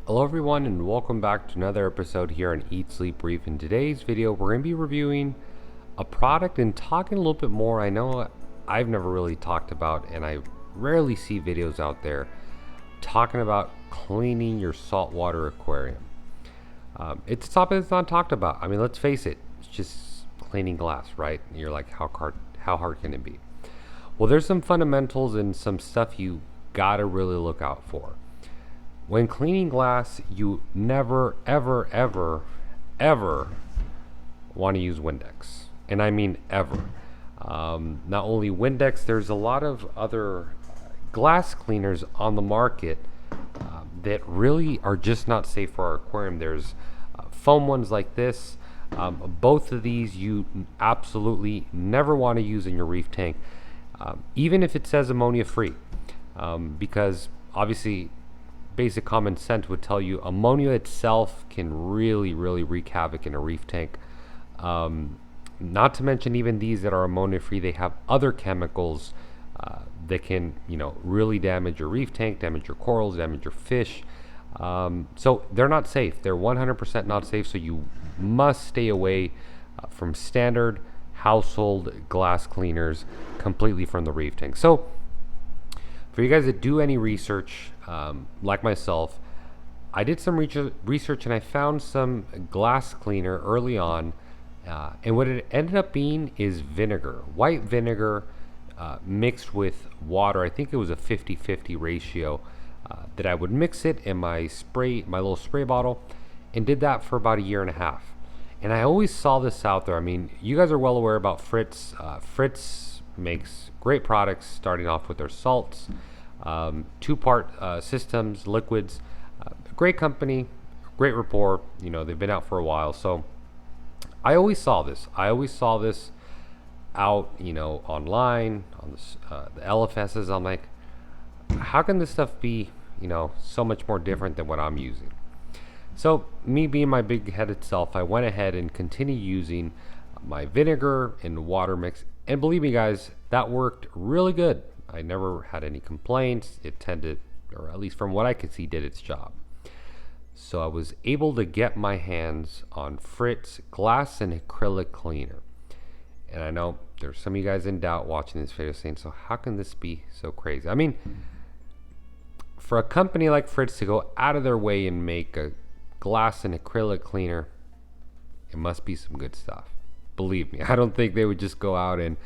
Hello everyone and welcome back to another episode here on Eat Sleep Brief. In today's video we're going to be reviewing a product and talking a little bit more. I know I've never really talked about, and I rarely see videos out there talking about cleaning your saltwater aquarium. It's a topic that's not talked about. I mean, let's face it, it's just cleaning glass, right? And you're like, how hard can it be? Well, there's some fundamentals and some stuff you gotta really look out for. When cleaning glass, you never, ever, ever, ever want to use Windex. And I mean ever. Not only Windex, there's a lot of other glass cleaners on the market that really are just not safe for our aquarium. There's foam ones like this. Both of these you absolutely never want to use in your reef tank, even if it says ammonia free, because obviously basic common sense would tell you ammonia itself can really wreak havoc in a reef tank. Not to mention even these that are ammonia free, they have other chemicals that can really damage your reef tank, damage your corals, damage your fish. So they're not safe. They're 100% not safe. So you must stay away from standard household glass cleaners completely from the reef tank. So for you guys that do any research, like myself, I did some research and I found some glass cleaner early on, and what it ended up being is vinegar, white vinegar mixed with water. I think it was a 50-50 ratio, that I would mix it in my little spray bottle, and did that for about a year and a half. And I always saw this out there. I mean, you guys are well aware about Fritz. Fritz makes great products, starting off with their salts, two-part systems, liquids. Great company, great rapport. They've been out for a while. So I always saw this. Out, online on the LFSs. I'm like, how can this stuff be, so much more different than what I'm using? So me being my big-headed self, I went ahead and continued using my vinegar and water mix. And believe me, guys, that worked really good. I never had any complaints. It tended, or at least from what I could see, did its job. So I was able to get my hands on Fritz glass and acrylic cleaner. And I know there's some of you guys in doubt watching this video saying, so how can this be so crazy? I mean, for a company like Fritz to go out of their way and make a glass and acrylic cleaner, it must be some good stuff. Believe me, I don't think they would just go out and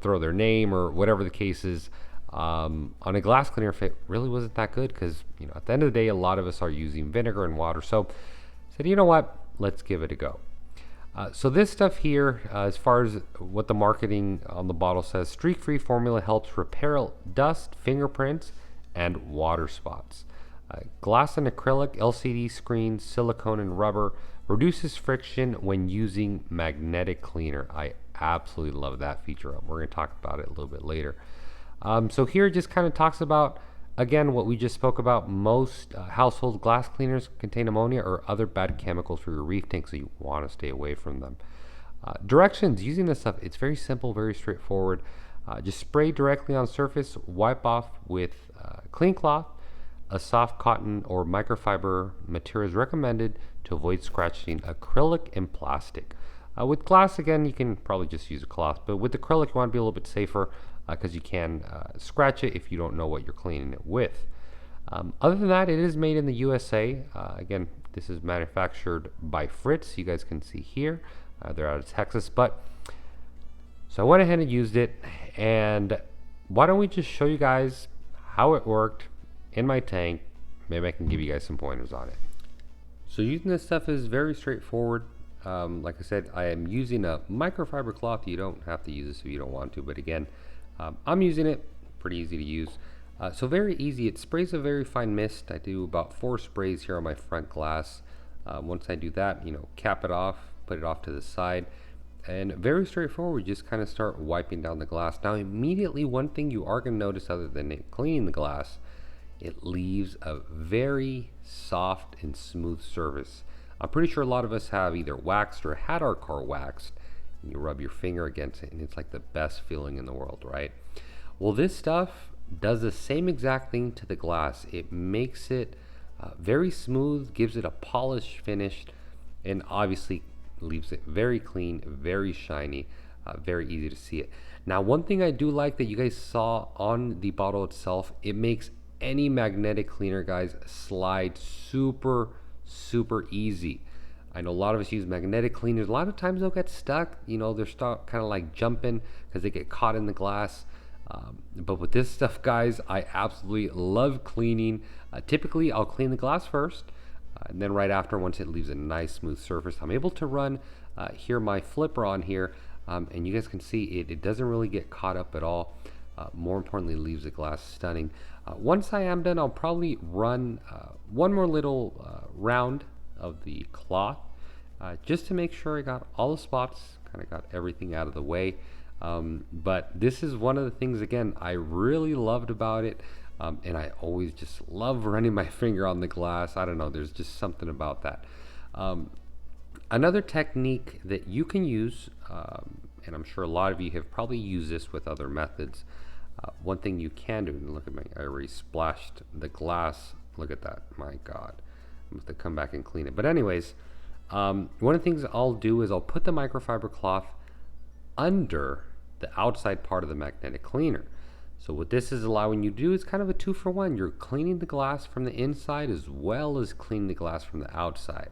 throw their name or whatever the case is on a glass cleaner if it really wasn't that good, because at the end of the day a lot of us are using vinegar and water. So I said, you know what, let's give it a go. So this stuff here, as far as what the marketing on the bottle says, streak-free formula helps repair dust, fingerprints, and water spots. Glass and acrylic, LCD screens, silicone and rubber, reduces friction when using magnetic cleaner. I absolutely love that feature. We're going to talk about it a little bit later. So here it just kind of talks about, again, what we just spoke about. Most household glass cleaners contain ammonia or other bad chemicals for your reef tank, so you want to stay away from them. Directions using this stuff, it's very simple, very straightforward. Just spray directly on surface, wipe off with clean cloth. A soft cotton or microfiber material is recommended to avoid scratching acrylic and plastic. With glass, again, you can probably just use a cloth, but with acrylic you want to be a little bit safer, because you can scratch it if you don't know what you're cleaning it with. Other than that, it is made in the USA. Again, this is manufactured by Fritz. You guys can see here. They're out of Texas. So I went ahead and used it, and why don't we just show you guys how it worked in my tank. Maybe I can give you guys some pointers on it. So using this stuff is very straightforward. Like I said, I am using a microfiber cloth. You don't have to use this if you don't want to, but again, I'm using it. Pretty easy to use. So very easy. It sprays a very fine mist. I do about 4 sprays here on my front glass. Once I do that, cap it off, put it off to the side, and very straightforward. Just kind of start wiping down the glass. Now immediately, one thing you are going to notice, other than it cleaning the glass, it leaves a very soft and smooth surface. I'm pretty sure a lot of us have either waxed or had our car waxed. You rub your finger against it and it's like the best feeling in the world, right? Well, this stuff does the same exact thing to the glass. It makes it Very smooth, gives it a polished finish, and obviously leaves it very clean, very shiny, very easy to see it. Now, one thing I do like that you guys saw on the bottle itself, it makes any magnetic cleaner, guys, slide super, super easy. I know a lot of us use magnetic cleaners. A lot of times they'll get stuck. You know, they're stuck kind of like jumping because they get caught in the glass. But with this stuff, guys, I absolutely love cleaning. Typically, I'll clean the glass first. And then right after, once it leaves a nice smooth surface, I'm able to run here my flipper on here. And you guys can see it doesn't really get caught up at all. More importantly, leaves the glass stunning. Once I am done, I'll probably run one more little round of the cloth just to make sure I got all the spots, kind of got everything out of the way. But this is one of the things, again, I really loved about it. And I always just love running my finger on the glass. I don't know, there's just something about that. Another technique that you can use, and I'm sure a lot of you have probably used this with other methods. One thing you can do, and look at me, I already splashed the glass. Look at that, my God. I'm going to come back and clean it. But anyways, one of the things I'll do is I'll put the microfiber cloth under the outside part of the magnetic cleaner. So what this is allowing you to do is kind of a 2-for-1. You're cleaning the glass from the inside as well as cleaning the glass from the outside.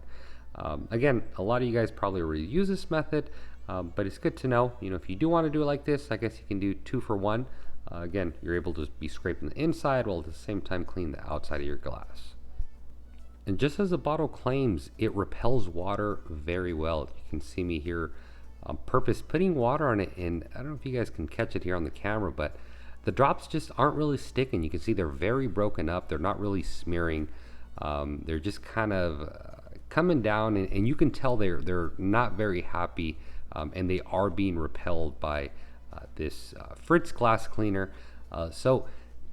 Again, a lot of you guys probably already use this method, but it's good to know. You know, if you do want to do it like this, I guess you can do 2-for-1. Again, you're able to be scraping the inside while at the same time clean the outside of your glass. And just as the bottle claims, it repels water very well. You can see me here on purpose putting water on it, and I don't know if you guys can catch it here on the camera, but the drops just aren't really sticking. You can see they're very broken up. They're not really smearing. They're just kind of coming down, and you can tell they're not very happy, and they are being repelled by this Fritz glass cleaner. So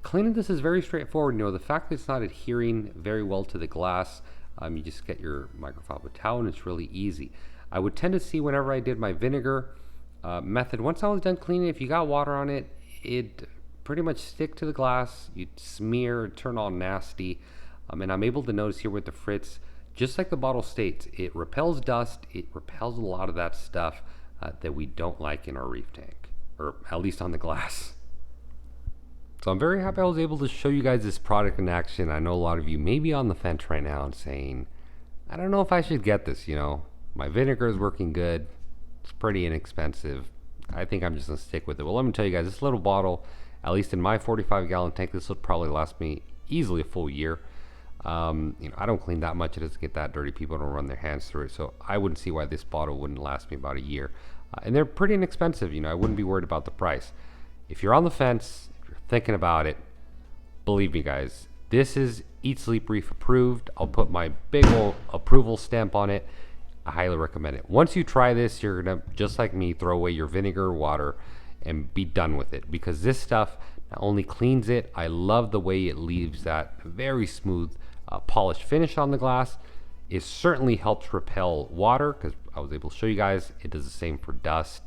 cleaning this is very straightforward. You know, the fact that it's not adhering very well to the glass, you just get your microfiber towel and it's really easy. I would tend to see whenever I did my vinegar method, once I was done cleaning, if you got water on it, it'd pretty much stick to the glass. You'd smear, turn all nasty. And I'm able to notice here with the Fritz, just like the bottle states, it repels dust. It repels a lot of that stuff that we don't like in our reef tank, or at least on the glass. So I'm very happy I was able to show you guys this product in action. I know a lot of you may be on the fence right now and saying, I don't know if I should get this, you know. My vinegar is working good. It's pretty inexpensive. I think I'm just gonna stick with it. Well, let me tell you guys, this little bottle, at least in my 45-gallon tank, this will probably last me easily a full year. You know, I don't clean that much. It doesn't get that dirty. People don't run their hands through it. So I wouldn't see why this bottle wouldn't last me about a year. And they're pretty inexpensive. You know, I wouldn't be worried about the price. If you're on the fence, if you're thinking about it, believe me, guys, this is Eat Sleep Reef approved. I'll put my big old approval stamp on it. I highly recommend it. Once you try this, you're gonna, just like me, throw away your vinegar, water, and be done with it, because this stuff not only cleans it, I love the way it leaves that very smooth polished finish on the glass. It certainly helps repel water, because I was able to show you guys it does the same for dust.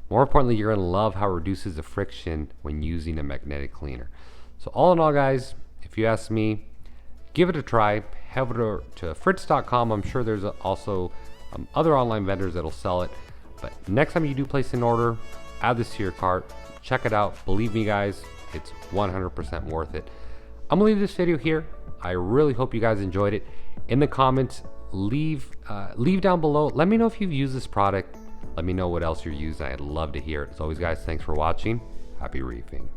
More importantly, you're gonna love how it reduces the friction when using a magnetic cleaner. So all in all, guys, if you ask me, give it a try. Head over to fritz.com. I'm sure there's also other online vendors that'll sell it. But next time you do place an order, add this to your cart. Check it out. Believe me, guys, it's 100% worth it. I'm gonna leave this video here. I really hope you guys enjoyed it. In the comments, leave down below. Let me know if you've used this product. Let me know what else you're using. I'd love to hear it. As always, guys, thanks for watching. Happy reefing.